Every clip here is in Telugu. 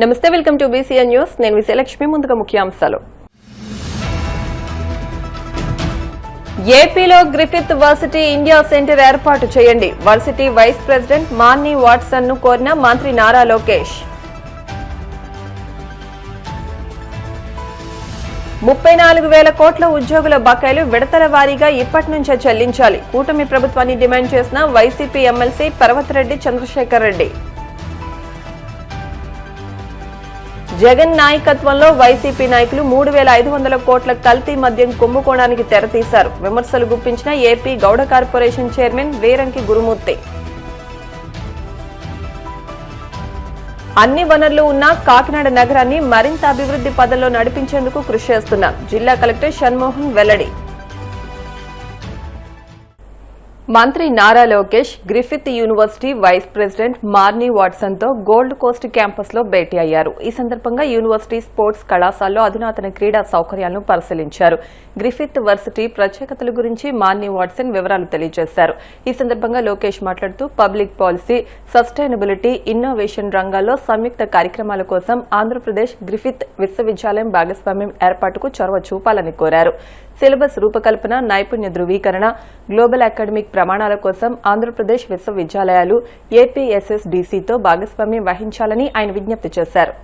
నమస్తే, వెల్కమ్ టు BCN న్యూస్. నేను విజయలక్ష్మి. ముందుగా ముఖ్యాంశాలు. ఏపీలో గ్రిఫిత్ వర్సిటీ ఇండియా సెంటర్ ఏర్పాటు చేయండి. Varsity vice president Marnie Watson ను కోరిన మంత్రి నారా లోకేష్. 34,000 కోట్ల ఉద్యోగుల బకాయిలు విడతల వారీగా ఇప్పటి నుంచే చెల్లించాలి. కూటమి ప్రభుత్వాన్ని డిమాండ్ చేసిన వైసీపీ ఎమ్మెల్సీ పర్వతరెడ్డి చంద్రశేఖర్ రెడ్డి. జగన్ నాయకత్వంలో వైసీపీ నాయకులు 3,500 కోట్ల కల్తీ మద్యం కుంభకోణానికి తెరతీశారు. విమర్శలు గుప్పించిన AP Gowda corporation chairman Veeranki Gurumurthy. అన్ని వనరులు ఉన్న కాకినాడ నగరాన్ని మరింత అభివృద్ధి పదంలో నడిపించేందుకు కృషి చేస్తున్నాం. జిల్లా కలెక్టర్ షణ్మోహన్ వెల్లడి. మంత్రి Nara Lokesh Griffith university vice president Marnie Watson తో గోల్డ్ కోస్ట్ క్యాంపస్ లో భేటీ అయ్యారు. ఈ సందర్భంగా యూనివర్సిటీ స్పోర్ట్స్ కళాశాలలో అధునాతన క్రీడా సౌకర్యాలను పరిశీలించారు. గ్రిఫిత్ వర్సిటీ ప్రత్యేకతల గురించి మార్నీ వాట్సన్ వివరాలు తెలియజేశారు. ఈ సందర్భంగా లోకేష్ మాట్లాడుతూ పబ్లిక్ పాలసీ, సస్టైనబిలిటీ, ఇన్నోవేషన్ రంగాల్లో సంయుక్త కార్యక్రమాల కోసం ఆంధ్రప్రదేశ్ గ్రిఫిత్ విశ్వవిద్యాలయం భాగస్వామ్యం ఏర్పాటుకు చొరవ చూపాలని కోరారు. సిలబస్ రూపకల్పన, నైపుణ్య ధృవీకరణ, గ్లోబల్ అకాడమిక్ ప్రమాణాల కోసం ఆంధ్రప్రదేశ్ విశ్వవిద్యాలయాలు ఏపీఎస్ఎస్డీసీతో భాగస్వామ్యం వహించాలని ఆయన విజ్ఞప్తి చేశారు.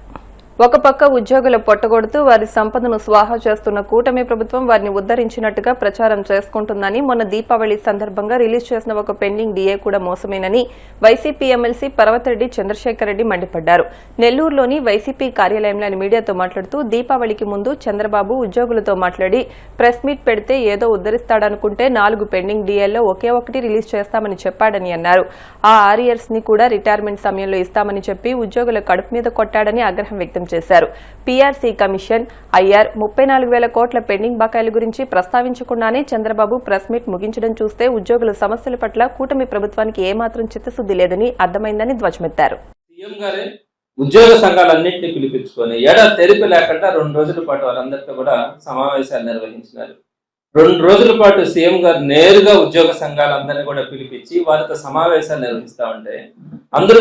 ఒక పక్క ఉద్యోగుల పొట్టగొడుతూ వారి సంపదను స్వాహా చేస్తున్న కూటమి ప్రభుత్వం వారిని ఉద్దరించినట్టుగా ప్రచారం చేసుకుంటుందని మొన్న దీపావళి సందర్భంగా రిలీజ్ చేసిన ఒక పెండింగ్ డీఏ కూడా మోసమేనని వైసీపీ ఎమ్మెల్సీ పర్వతరెడ్డి చంద్రశేఖర్ రెడ్డి మండిపడ్డారు. నెల్లూరులోని వైసీపీ కార్యాలయంలో ఆయన మీడియాతో మాట్లాడుతూ దీపావళికి ముందు చంద్రబాబు ఉద్యోగులతో మాట్లాడి ప్రెస్ మీట్ పెడితే ఏదో ఉద్దరిస్తాడనుకుంటే 4 పెండింగ్ డీఏల్లో ఒకే ఒకటి రిలీజ్ చేస్తామని చెప్పాడని అన్నారు. ఆ ఆరియర్స్ ని కూడా రిటైర్మెంట్ సమయంలో ఇస్తామని చెప్పి ఉద్యోగుల కడుపు మీద కొట్టాడని ఆగ్రహం వ్యక్తం చేశారు. పీఆర్సీ కమిషన్, ఐఆర్, 34,000 కోట్ల పెండింగ్ బకాయిల గురించి ప్రస్తావించకుండానే చంద్రబాబు ప్రెస్ మీట్ ముగించడం చూస్తే ఉద్యోగుల సమస్యల పట్ల కూటమి ప్రభుత్వానికి ఏమాత్రం చిత్తశుద్ది లేదని అర్థమైందని ధ్వజమెత్తారు. సీఎం గారే ఉద్యోగ సంఘాలన్నింటినీ పిలిపించుకొని తెరిపి లేకుండా 2 రోజుల పాటు వాళ్ళందరితో కూడా సమావేశాలు నిర్వహించినారు. 2 రోజుల పాటు సీఎం గారు నేరుగా ఉద్యోగ సంఘాలందరినీ కూడా పిలిపించి వారితో సమావేశాలు నిర్వహిస్తా ఉంటే అందులో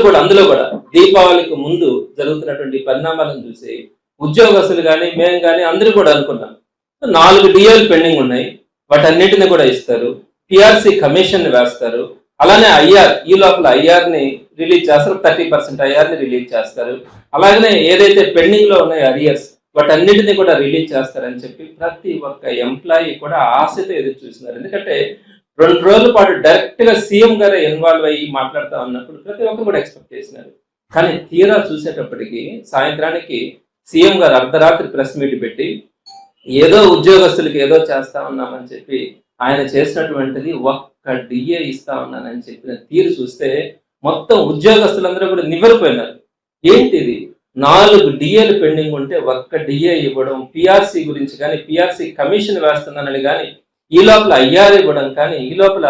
కూడా దీపావళికి ముందు జరుగుతున్నటువంటి పరిణామాలను చూసి ఉద్యోగస్తులు కానీ మేము కానీ అందరూ కూడా అనుకున్నాం 4 డిఏలు పెండింగ్ ఉన్నాయి, వాటన్నిటిని కూడా ఇస్తారు, పిఆర్సీ కమిషన్ వేస్తారు, అలానే ఐఆర్ ఈ లోపల ఐఆర్ ని రిలీజ్ చేస్తారు, 30% ఐఆర్ ని రిలీజ్ చేస్తారు, అలాగనే ఏదైతే పెండింగ్ లో ఉన్నాయో అరియర్స్ వాటన్నిటిని కూడా రిలీజ్ చేస్తారని చెప్పి ప్రతి ఒక్క ఎంప్లాయీ కూడా ఆశతో ఎదురు చూస్తున్నారు. ఎందుకంటే 2 రోజుల పాటు డైరెక్ట్ గా సీఎం గారే ఇన్వాల్వ్ అయ్యి మాట్లాడుతూ ఉన్నప్పుడు ప్రతి ఒక్కరు కూడా ఎక్స్పెక్ట్ చేసినారు. కానీ తీరా చూసేటప్పటికి సాయంత్రానికి సీఎం గారు అర్ధరాత్రి ప్రెస్ మీట్ పెట్టి ఏదో ఉద్యోగస్తులకి ఏదో చేస్తా ఉన్నామని చెప్పి ఆయన చేసినటువంటిది ఒక్క డిఏ ఇస్తా ఉన్నానని చెప్పిన తీరు చూస్తే మొత్తం ఉద్యోగస్తులందరూ కూడా నివ్వెరపోయినారు. ఏంటిది, 4 డిఏలు పెండింగ్ ఉంటే ఒక్క డిఏ ఇవ్వడం, పిఆర్సీ గురించి కానీ పిఆర్సీ కమిషన్ వేస్తున్నానని కానీ ఈ లోపల ఐఆర్ ఇవ్వడం కానీ ఈ లోపల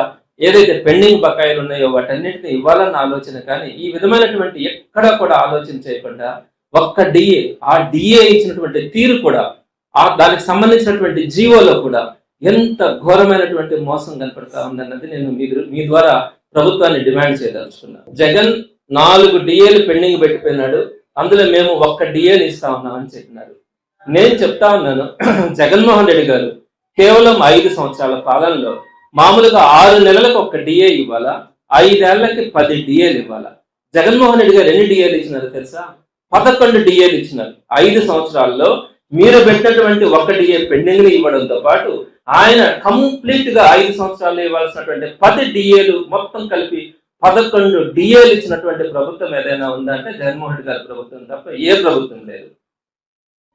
ఏదైతే పెండింగ్ బకాయిలు ఉన్నాయో వాటన్నిటిని ఇవ్వాలన్న ఆలోచన కానీ ఈ విధమైనటువంటి ఎక్కడా కూడా ఆలోచన చేయకుండా ఒక్క డిఏ, ఆ డిఏ ఇచ్చినటువంటి తీరు కూడా దానికి సంబంధించినటువంటి జీవోలో కూడా ఎంత ఘోరమైనటువంటి మోసం కనపడతా ఉందన్నది నేను మీ ద్వారా ప్రభుత్వాన్ని డిమాండ్ చేయదలుచుకున్నాను. జగన్ 4 డిఏలు పెండింగ్ పెట్టిపోయినాడు, అందులో మేము ఒక్క డిఏని ఇస్తా ఉన్నామని చెప్పినారు. నేను చెప్తా ఉన్నాను, జగన్మోహన్ రెడ్డి గారు కేవలం 5 సంవత్సరాల పాలనలో మామూలుగా 6 నెలలకు 1 డిఏ ఇవ్వాలా, 5 ఏళ్లకి 10 డిఏలు ఇవ్వాలా. జగన్మోహన్ రెడ్డి గారు ఎన్ని డిఏలు ఇచ్చినారు తెలుసా? 11 డిఏలు ఇచ్చినారు. 5 సంవత్సరాల్లో మీరు పెట్టినటువంటి 1 డిఏ పెండింగ్ ని ఇవ్వడంతో పాటు ఆయన కంప్లీట్ గా 5 సంవత్సరాల్లో ఇవ్వాల్సినటువంటి 10 డిఏలు మొత్తం కలిపి 11 డిఏలు ఇచ్చినటువంటి ప్రభుత్వం ఏదైనా ఉందంటే జగన్మోహన్ రెడ్డి గారి ప్రభుత్వం తప్ప ఏ ప్రభుత్వం లేదు.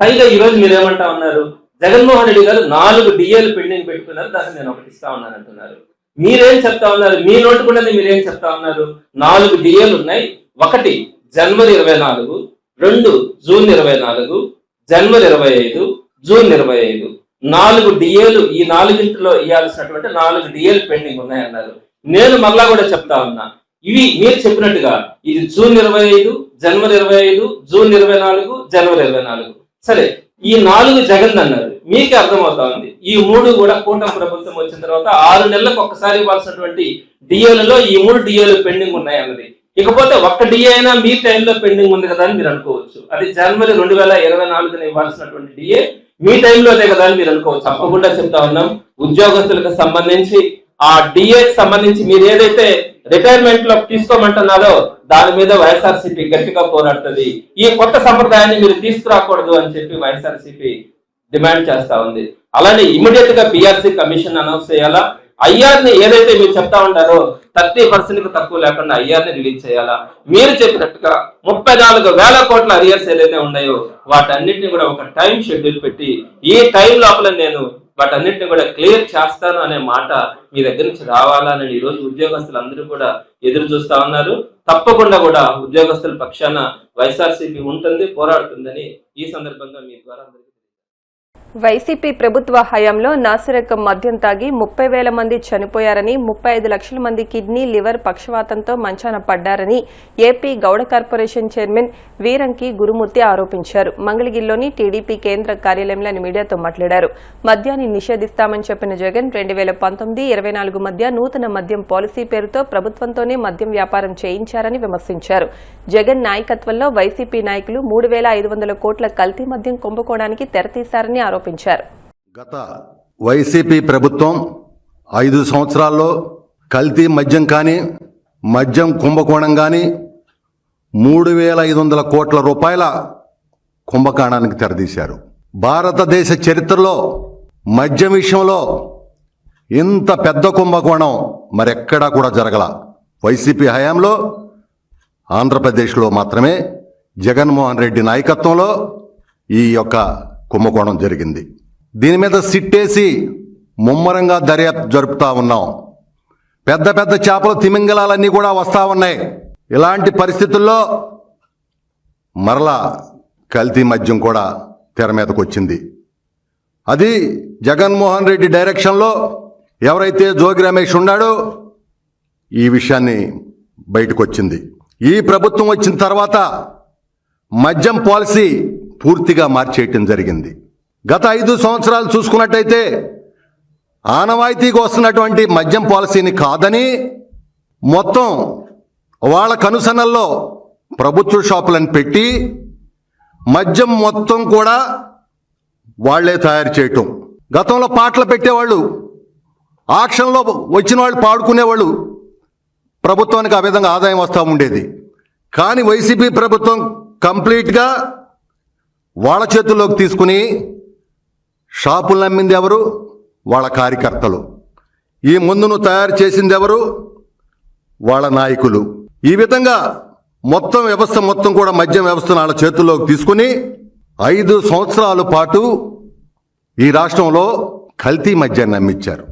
పైగా ఈరోజు మీరేమంటా ఉన్నారు, జగన్మోహన్ రెడ్డి గారు 4 డిఏలు పెండింగ్ పెట్టుకున్నారు, దాన్ని నేను 1 ఇస్తా ఉన్నాను అంటున్నారు. మీరేం చెప్తా ఉన్నారు? మీ నోటు కూడా మీరేం చెప్తా ఉన్నారు? 4 డిఏలు ఉన్నాయి, 1 జనవరి 24, 2 జూన్ 24, జనవరి 25, జూన్ 25, 4 డిఏలు ఈ 4గింటిలో ఇవ్వాల్సినటువంటి 4 డిఏలు పెండింగ్ ఉన్నాయన్నారు. నేను మళ్ళా కూడా చెప్తా ఉన్నా, ఇవి మీరు చెప్పినట్టుగా ఇది జూన్ 25, జనవరి 25, జూన్ 24, జనవరి 24. సరే, ఈ 4 జగన్ అన్నారు, మీకే అర్థమవుతా ఉంది. ఈ 3 కూడా కూటమి ప్రభుత్వం వచ్చిన తర్వాత 6 నెలలకు ఒక్కసారి ఇవ్వాల్సినటువంటి డిఏలలో ఈ 3 డిఏలు పెండింగ్ ఉన్నాయి అన్నది. ఇకపోతే ఒక్క డిఏ అయినా మీ టైంలో పెండింగ్ ఉంది కదా అని మీరు అనుకోవచ్చు. అది జనవరి 2024 ఇవ్వాల్సినటువంటి డిఏ మీ టైంలోనే కదా అని మీరు అనుకోవచ్చు. తప్పకుండా చెప్తా ఉన్నాం, ఉద్యోగస్తులకు సంబంధించి ఆ డిఏకి సంబంధించి మీరు ఏదైతే రిటైర్మెంట్ లో తీసుకోమంటున్నారో దాని మీద వైఎస్ఆర్సీపీ గట్టిగా పోరాడుతుంది. ఈ కొత్త సంప్రదాయాన్ని మీరు తీసుకురాకూడదు అని చెప్పి వైఎస్ఆర్సీపీ డిమాండ్ చేస్తా ఉంది. అలానే ఇమీడియట్ గా పిఆర్సీ కమిషన్ అనౌన్స్ చేయాలా, ఐఆర్ని ఏదైతే మీరు చెప్తా ఉంటారో 30% తక్కువ లేకుండా ఐఆర్ని రిలీజ్ చేయాలా. మీరు చెప్పినట్టుగా 34,000 కోట్ల అరియర్స్ ఏదైతే ఉన్నాయో వాటన్నిటిని కూడా ఒక టైం షెడ్యూల్ పెట్టి ఈ టైం లోపల నేను వాటన్నిటిని కూడా క్లియర్ చేస్తాను అనే మాట మీ దగ్గర నుంచి రావాలని ఈ రోజు ఉద్యోగస్తులు అందరూ కూడా ఎదురు చూస్తా ఉన్నారు. తప్పకుండా కూడా ఉద్యోగస్తుల పక్షాన వైఎస్ఆర్సీపీ ఉంటుంది, పోరాడుతుందని ఈ సందర్భంగా మీ ద్వారా వైసీపీ ప్రభుత్వ హయాంలో నాసిరకం మద్యం తాగి 30,000 మంది చనిపోయారని, 35 లక్షల మంది కిడ్నీ, లివర్ పక్షవాతంతో మంచాన పడ్డారని AP Gowda corporation chairman Veeranki Gurumurthy ఆరోపించారు. మంగళగిరిలోని టీడీపీ కేంద్ర కార్యాలయంలో మీడియాతో మాట్లాడారు. మద్యాన్ని నిషేధిస్తామని చెప్పిన జగన్ 2019-24 మధ్య నూతన మద్యం పాలసీ పేరుతో ప్రభుత్వంతోనే మద్యం వ్యాపారం చేయించారని విమర్శించారు. జగన్ నాయకత్వంలో వైసీపీ నాయకులు 3,500 కోట్ల కల్తీ మద్యం కుంభకోణానికి తెరతీశారని ఆరోపించారు. గత వైసీపీ ప్రభుత్వం 5 సంవత్సరాల్లో కల్తీ మద్యం కానీ, మద్యం కుంభకోణం కానీ 3,500 కోట్ల రూపాయల కుంభకోణానికి తెరదీశారు. భారతదేశ చరిత్రలో మద్యం విషయంలో ఇంత పెద్ద కుంభకోణం మరెక్కడా కూడా జరగల. వైసీపీ హయాంలో ఆంధ్రప్రదేశ్లో మాత్రమే జగన్మోహన్ రెడ్డి నాయకత్వంలో ఈ యొక్క కుంభకోణం జరిగింది. దీని మీద సిట్టేసి ముమ్మరంగా దర్యాప్తు జరుపుతా ఉన్నాం. పెద్ద పెద్ద చేపలు, తిమింగలాలన్నీ కూడా వస్తూ ఉన్నాయి. ఇలాంటి పరిస్థితుల్లో మరలా కల్తీ మద్యం కూడా తెర మీదకు వచ్చింది. అది జగన్మోహన్ రెడ్డి డైరెక్షన్లో ఎవరైతే జోగి రమేష్ ఉన్నాడో ఈ విషయాన్ని బయటకు వచ్చింది. ఈ ప్రభుత్వం వచ్చిన తర్వాత మద్యం పాలసీ పూర్తిగా మార్చేయటం జరిగింది. గత 5 సంవత్సరాలు చూసుకున్నట్టయితే ఆనవాయితీగా వస్తున్నటువంటి మద్యం పాలసీని కాదని మొత్తం వాళ్ళ కనుసన్నల్లో ప్రభుత్వ షాపులను పెట్టి మద్యం మొత్తం కూడా వాళ్లే తయారు చేయటం. గతంలో పాటలు పెట్టేవాళ్ళు, ఆక్షన్లో వచ్చిన వాళ్ళు పాడుకునేవాళ్ళు, ప్రభుత్వానికి ఆ విధంగా ఆదాయం వస్తూ ఉండేది. కానీ వైసీపీ ప్రభుత్వం కంప్లీట్గా వాళ్ళ చేతుల్లోకి తీసుకుని షాపులు నమ్మింది ఎవరు? వాళ్ళ కార్యకర్తలు. ఈ మందును తయారు చేసింది ఎవరు? వాళ్ళ నాయకులు. ఈ విధంగా మొత్తం వ్యవస్థ మొత్తం కూడా మద్యం వ్యవస్థను వాళ్ళ చేతుల్లోకి తీసుకుని 5 సంవత్సరాల పాటు ఈ రాష్ట్రంలో కల్తీ మద్యాన్ని అమ్మించారు.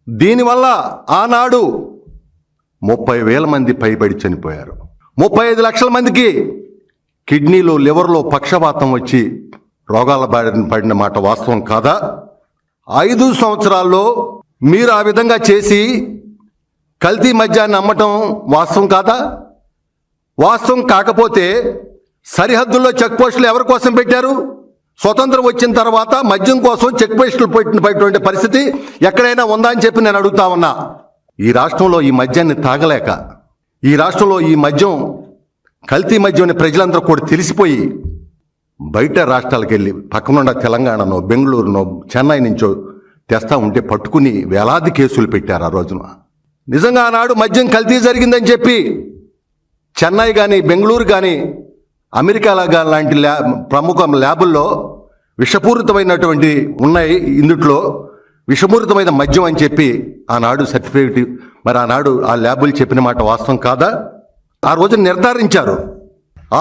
దీనివల్ల ఆనాడు 30,000 మంది పైబడి చనిపోయారు. 35 లక్షల మందికి కిడ్నీలో, లివర్లో పక్షవాతం వచ్చి రోగాల బారిన పడిన మాట వాస్తవం కాదా? 5 సంవత్సరాల్లో మీరు ఆ విధంగా చేసి కల్తీ మద్యాన్ని అమ్మటం వాస్తవం కాదా? వాస్తవం కాకపోతే సరిహద్దుల్లో చెక్ పోస్టులు ఎవరి కోసం పెట్టారు? స్వతంత్రం వచ్చిన తర్వాత మద్యం కోసం చెక్ పోస్టులు పెట్టినటువంటి పరిస్థితి ఎక్కడైనా ఉందా అని చెప్పి నేను అడుగుతా ఉన్నా. ఈ రాష్ట్రంలో ఈ మద్యాన్ని తాగలేక, ఈ రాష్ట్రంలో ఈ మద్యం కల్తీ మద్యం ప్రజలందరూ కూడా తెలిసిపోయి బయట రాష్ట్రాలకు వెళ్ళి పక్కనున్న తెలంగాణనో, బెంగళూరునో, చెన్నై నుంచో తెస్తా ఉంటే పట్టుకుని వేలాది కేసులు పెట్టారు ఆ రోజున. నిజంగా ఆనాడు మద్యం కల్తీ జరిగిందని చెప్పి చెన్నై కానీ, బెంగళూరు కానీ, అమెరికాలో కానీ లాంటి ప్రముఖ ల్యాబుల్లో విషపూరితమైనటువంటి ఉన్నాయి, ఇందుట్లో విషపూరితమైన మద్యం అని చెప్పి ఆనాడు సర్టిఫికేట్, మరి ఆనాడు ఆ ల్యాబులు చెప్పిన మాట వాస్తవం కాదా? ఆ రోజు నిర్ధారించారు.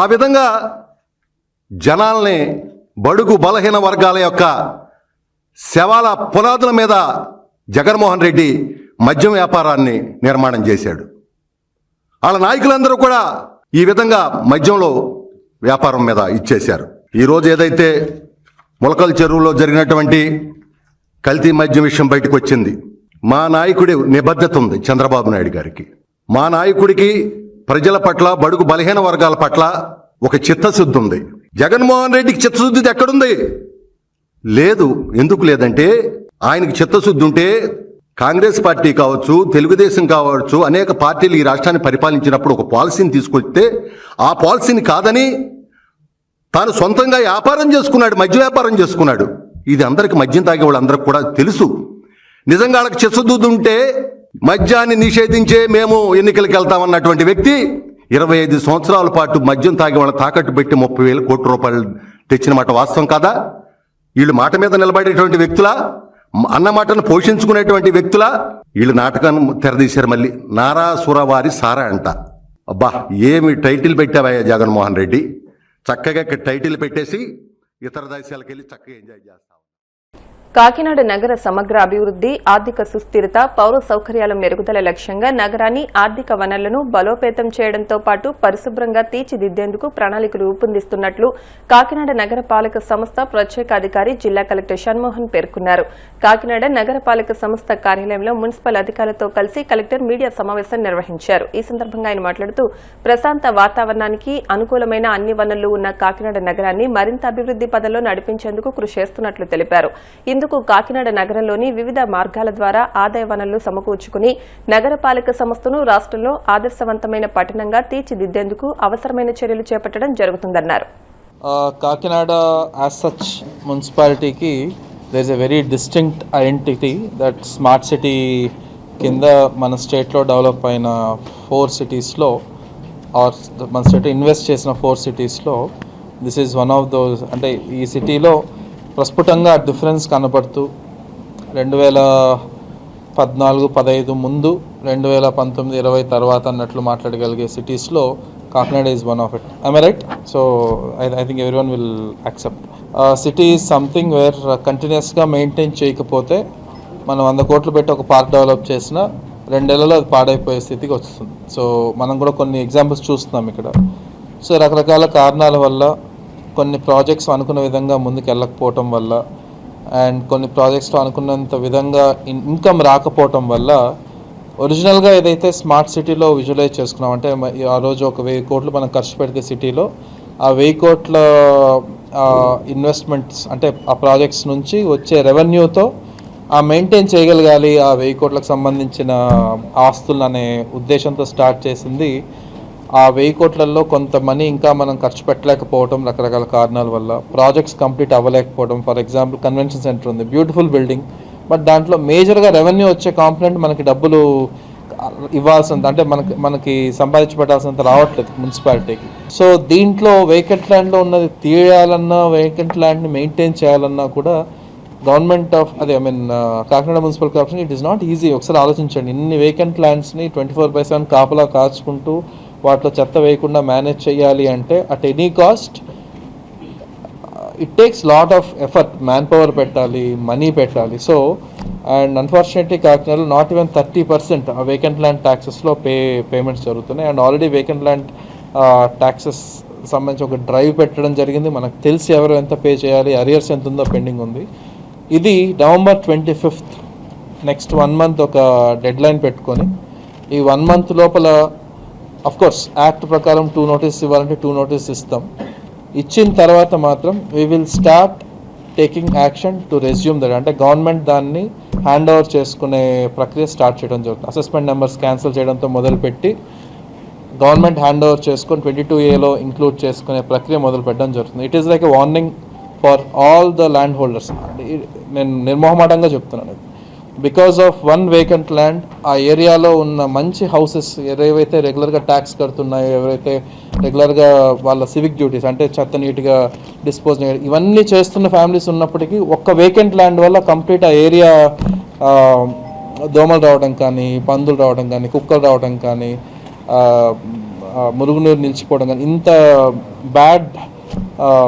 ఆ విధంగా జనాల్ని, బడుగు బలహీన వర్గాల యొక్క శవాల పునాదుల మీద జగన్మోహన్ రెడ్డి మద్యం వ్యాపారాన్ని నిర్మాణం చేశాడు. వాళ్ళ నాయకులందరూ కూడా ఈ విధంగా మద్యంలో వ్యాపారం మీద ఇచ్చేశారు. ఈరోజు ఏదైతే ములకల చెరువులో జరిగినటువంటి కల్తీ మద్యం విషయం బయటకు వచ్చింది, మా నాయకుడి నిబద్ధత ఉంది చంద్రబాబు నాయుడు గారికి. మా నాయకుడికి ప్రజల పట్ల, బడుగు బలహీన వర్గాల పట్ల ఒక చిత్తశుద్ధి ఉంది. జగన్మోహన్ రెడ్డికి చిత్తశుద్ధి ఎక్కడుంది? లేదు. ఎందుకు లేదంటే ఆయనకి చిత్తశుద్ధి ఉంటే కాంగ్రెస్ పార్టీ కావచ్చు, తెలుగుదేశం కావచ్చు, అనేక పార్టీలు ఈ రాష్ట్రాన్ని పరిపాలించినప్పుడు ఒక పాలసీని తీసుకొస్తే ఆ పాలసీని కాదని తాను సొంతంగా వ్యాపారం చేసుకున్నాడు, మద్య వ్యాపారం చేసుకున్నాడు. ఇది అందరికి మద్యం తాగే వాళ్ళందరికీ కూడా తెలుసు. నిజంగా వాళ్ళకి చిత్తశుద్ధి ఉంటే మద్యాన్ని నిషేధించే మేము ఎన్నికలకు వెళ్తామన్నటువంటి వ్యక్తి 25 సంవత్సరాల పాటు మద్యం తాగే వాళ్ళ తాకట్టు పెట్టి 30,000 కోట్ల రూపాయలు తెచ్చిన మాట వాస్తవం కాదా? వీళ్ళు మాట మీద నిలబడేటువంటి వ్యక్తులా, అన్న మాటను పోషించుకునేటువంటి వ్యక్తులా? వీళ్ళు నాటకాన్ని తెరదీశారు. మళ్ళీ నారాసురవారి సారా అంట. అబ్బా, ఏమి టైటిల్ పెట్టావయ్యా జగన్మోహన్ రెడ్డి. చక్కగా ఇక్కడ టైటిల్ పెట్టేసి ఇతర దేశాలకు వెళ్ళి చక్కగా ఎంజాయ్ చేస్తాం. కాకినాడ నగర సమగ్ర అభివృద్ధి, ఆర్థిక సుస్థిరత, పౌర సౌకర్యాల మెరుగుదల లక్ష్యంగా నగరాన్ని ఆర్థిక వనరులను బలోపేతం చేయడంతో పాటు పరిశుభ్రంగా తీర్చిదిద్దేందుకు ప్రణాళికలు రూపొందిస్తున్నట్లు కాకినాడ నగరపాలక సంస్థ ప్రత్యేక అధికారి జిల్లా కలెక్టర్ షణ్మోహన్ పేర్కొన్నారు. కాకినాడ నగరపాలక సంస్థ కార్యాలయంలో మున్సిపల్ అధికారులతో కలిసి కలెక్టర్ మీడియా సమావేశం నిర్వహించారు. ఈ సందర్భంగా ఆయన మాట్లాడుతూ ప్రశాంత వాతావరణానికి అనుకూలమైన అన్ని వనరులు ఉన్న కాకినాడ నగరాన్ని మరింత అభివృద్ధి పదంలో నడిపించేందుకు కృషి చేస్తున్నట్లు తెలిపారు. ఇందుకు కాకినాడ నగరంలోని వివిధ మార్గాల ద్వారా ఆదాయ వనరులు సమకూర్చుకుని నగరపాలక సంస్థను రాష్ట్రంలో ఆదర్శవంతమైన పట్టణంగా తీర్చిదిద్దేందుకు అవసరమైన చర్యలు చేపట్టడం జరుగుతుందన్నారు. కాకినాడ యాజ్ సచ్ మున్సిపాలిటీకి there is a very distinct identity that smart city కింద మన స్టేట్లో డెవలప్ అయిన 4 సిటీస్లో ఆర్ మన స్టేట్ ఇన్వెస్ట్ చేసిన 4 సిటీస్లో this is one of those. అంటే ఈ సిటీలో ప్రస్ఫుటంగా డిఫరెన్స్ కనపడుతూ 2014-15 ముందు 2019-20 తర్వాత అన్నట్లు మాట్లాడగలిగే సిటీస్లో Kakinada is one of it. I right? So I think everyone will accept. City is something where కంటిన్యూస్గా మెయింటైన్ చేయకపోతే మనం 100 కోట్లు పెట్టి ఒక పార్క్ డెవలప్ చేసినా 2 ఏళ్లలో అది పాడైపోయే స్థితికి వస్తుంది. సో మనం కూడా కొన్ని ఎగ్జాంపుల్స్ చూస్తున్నాం ఇక్కడ. సో రకరకాల కారణాల వల్ల కొన్ని ప్రాజెక్ట్స్ అనుకున్న విధంగా ముందుకు వెళ్ళకపోవటం వల్ల అండ్ కొన్ని ప్రాజెక్ట్స్లో అనుకున్నంత విధంగా ఇన్కమ్ రాకపోవటం వల్ల ఒరిజినల్గా ఏదైతే స్మార్ట్ సిటీలో విజువలైజ్ చేసుకున్నాం అంటే ఆ రోజు ఒక 1000 కోట్లు మనం ఖర్చు పెడితే సిటీలో ఆ 1000 కోట్ల ఇన్వెస్ట్మెంట్స్ అంటే ఆ ప్రాజెక్ట్స్ నుంచి వచ్చే రెవెన్యూతో మెయింటైన్ చేయగలగాలి ఆ 1000 కోట్లకు సంబంధించిన ఆస్తులు అనే ఉద్దేశంతో స్టార్ట్ చేసింది. ఆ 1000 కోట్లలో కొంత మనీ ఇంకా మనం ఖర్చు పెట్టలేకపోవడం రకరకాల కారణాల వల్ల ప్రాజెక్ట్స్ కంప్లీట్ అవ్వలేకపోవడం. ఫర్ ఎగ్జాంపుల్ కన్వెన్షన్ సెంటర్ ఉంది, బ్యూటిఫుల్ బిల్డింగ్, బట్ దాంట్లో మేజర్గా రెవెన్యూ వచ్చే కాంపోనెంట్ మనకి డబ్బులు ఇవ్వాల్సింది అంటే మనకి సంపాదించబడాల్సినంత రావట్లేదు మున్సిపాలిటీకి. సో దీంట్లో వేకెంట్ ల్యాండ్లో ఉన్నది తీయాలన్నా వేకెంట్ ల్యాండ్ని మెయింటైన్ చేయాలన్నా కూడా government of Kakinada municipal corporation it is not easy. ఒకసారి ఆలోచించండి, ఇన్ని వేకెంట్ ల్యాండ్స్ని 24/7 కాపలా కాచుకుంటూ వాటిలో చెత్త వేయకుండా మేనేజ్ చేయాలి అంటే at any cost it takes lot of effort, man power పెట్టాలి, మనీ పెట్టాలి. సో అండ్ అన్ఫార్చునేట్లీ కాకినాడలో నాట్ ఈవెన్ 30% ఆ వేకెంట్ ల్యాండ్ ట్యాక్సెస్లో పేమెంట్స్ జరుగుతున్నాయి. And already vacant land taxes సంబంధించి ఒక డ్రైవ్ పెట్టడం జరిగింది. మనకు తెలిసి ఎవరు ఎంత పే చేయాలి, అరియర్స్ ఎంత ఉందో పెండింగ్ ఉంది. ఇది November 25th నెక్స్ట్ 1 month ఒక డెడ్ లైన్ పెట్టుకొని ఈ 1 month లోపల అఫ్కోర్స్ యాక్ట్ ప్రకారం 2 notice ఇవ్వాలంటే 2 notice ఇస్తాం. ఇచ్చిన తర్వాత మాత్రం we will start taking action to resume that. అంటే గవర్నమెంట్ దాన్ని హ్యాండ్ ఓవర్ చేసుకునే ప్రక్రియ స్టార్ట్ చేయడం జరుగుతుంది. అసెస్మెంట్ నెంబర్స్ క్యాన్సిల్ చేయడంతో మొదలుపెట్టి గవర్నమెంట్ హ్యాండ్ ఓవర్ చేసుకొని 22A ఇంక్లూడ్ చేసుకునే ప్రక్రియ మొదలు పెట్టడం జరుగుతుంది. It is like a warning for all the land holders. నేను నిర్మోహమాటంగా చెప్తున్నాను, బికాస్ ఆఫ్ 1 వేకెంట్ ల్యాండ్ ఆ ఏరియాలో ఉన్న మంచి హౌసెస్ ఏవైతే రెగ్యులర్గా ట్యాక్స్ కడుతున్నాయో, ఎవరైతే రెగ్యులర్గా వాళ్ళ సివిక్ డ్యూటీస్ అంటే చెత్త నీట్గా డిస్పోజ్ చేయడం ఇవన్నీ చేస్తున్న ఫ్యామిలీస్ ఉన్నప్పటికీ ఒక్క వేకెంట్ ల్యాండ్ వల్ల కంప్లీట్ ఆ ఏరియా దోమలు రావడం కానీ, పందులు రావడం కానీ, కుక్కలు రావడం కానీ, మురుగునీరు నిలిచిపోవడం కానీ ఇంత బ్యాడ్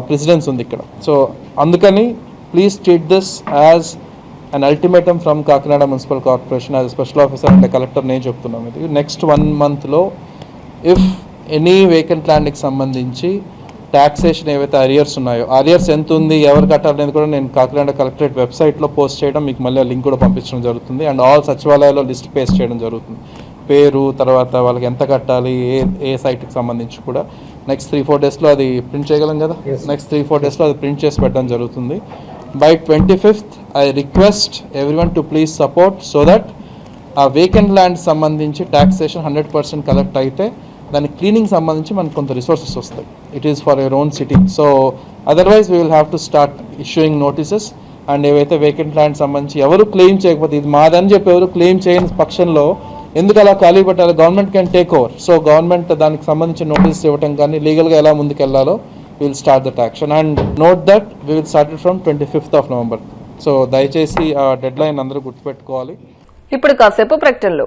ప్రెసిడెన్స్ ఉంది ఇక్కడ. సో అందుకని please treat this as an ultimatum from Kakinada Municipal Corporation as a special officer and a collector నేను చెప్తున్నాం. ఇది నెక్స్ట్ 1 monthలో ఇఫ్ ఎనీ వేకెంట్ ల్యాండ్కి సంబంధించి ట్యాక్సేషన్ ఏవైతే అరియర్స్ ఉన్నాయో అరియర్స్ ఎంత ఉంది, ఎవరు కట్టాలనేది కూడా నేను కాకినాడ కలెక్టరేట్ వెబ్సైట్లో పోస్ట్ చేయడం, మీకు మళ్ళీ లింక్ కూడా పంపించడం జరుగుతుంది. అండ్ ఆల్ సచివాలయాల్లో లిస్ట్ పేస్ట్ చేయడం జరుగుతుంది, పేరు తర్వాత వాళ్ళకి ఎంత కట్టాలి ఏ సైట్కి సంబంధించి కూడా. నెక్స్ట్ 3-4 daysలో అది ప్రింట్ చేయగలం కదా, నెక్స్ట్ 3-4 daysలో అది ప్రింట్ చేసి పెట్టడం జరుగుతుంది. By 25th, I request everyone to please support so that ఆ వేకెంట్ ల్యాండ్ సంబంధించి ట్యాక్సేషన్ 100% కలెక్ట్ అయితే దాని క్లీనింగ్ సంబంధించి మనకు కొంత రిసోర్సెస్ వస్తాయి. It is for your own city. So otherwise we will have to start issuing notices. And ఏవైతే వేకెంట్ ల్యాండ్ సంబంధించి ఎవరు క్లెయిమ్ చేయకపోతే ఇది మాదని చెప్పి ఎవరు క్లెయిమ్ చేయని పక్షంలో ఎందుకు అలా ఖాళీ పెట్టాలి, government can take over. So government దానికి సంబంధించిన నోటీస్ ఇవ్వడం కానీ లీగల్గా ఎలా ముందుకెళ్లాలో will start that action. And note that we will start it from 25th of November. So దయచేసి ఆ డెడ్ లైన్ అందరూ గుర్తుపెట్టుకోవాలి. ఇప్పుడు కాసేపు ప్రకటనలు.